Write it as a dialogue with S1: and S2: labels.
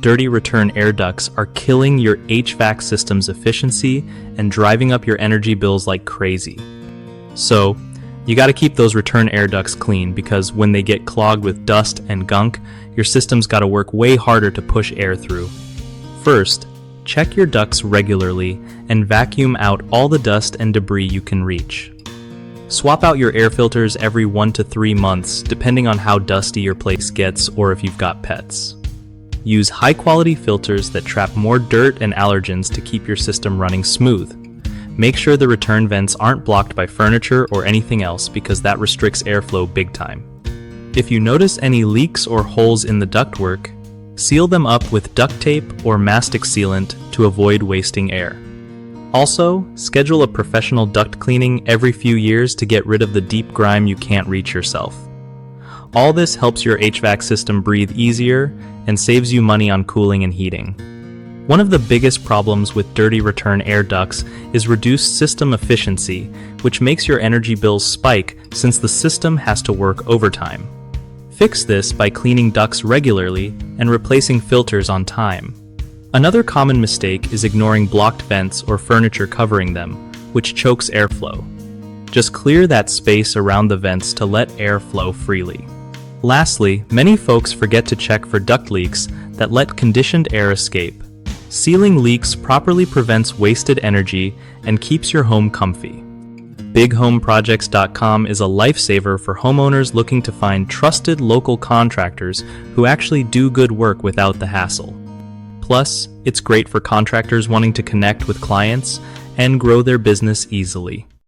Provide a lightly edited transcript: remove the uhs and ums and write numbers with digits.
S1: dirty return air ducts are killing your HVAC system's efficiency and driving up your energy bills like crazy. So, you gotta keep those return air ducts clean because when they get clogged with dust and gunk, your system's gotta work way harder to push air through. First, check your ducts regularly and vacuum out all the dust and debris you can reach. Swap out your air filters every 1 to 3 months, depending on how dusty your place gets or if you've got pets. Use high-quality filters that trap more dirt and allergens to keep your system running smooth. Make sure the return vents aren't blocked by furniture or anything else because that restricts airflow big time. If you notice any leaks or holes in the ductwork, seal them up with duct tape or mastic sealant to avoid wasting air. Also, schedule a professional duct cleaning every few years to get rid of the deep grime you can't reach yourself. All this helps your HVAC system breathe easier and saves you money on cooling and heating. One of the biggest problems with dirty return air ducts is reduced system efficiency, which makes your energy bills spike since the system has to work overtime. Fix this by cleaning ducts regularly and replacing filters on time. Another common mistake is ignoring blocked vents or furniture covering them, which chokes airflow. Just clear that space around the vents to let air flow freely. Lastly, many folks forget to check for duct leaks that let conditioned air escape. Sealing leaks properly prevents wasted energy and keeps your home comfy. BigHomeProjects.com is a lifesaver for homeowners looking to find trusted local contractors who actually do good work without the hassle. Plus, it's great for contractors wanting to connect with clients and grow their business easily.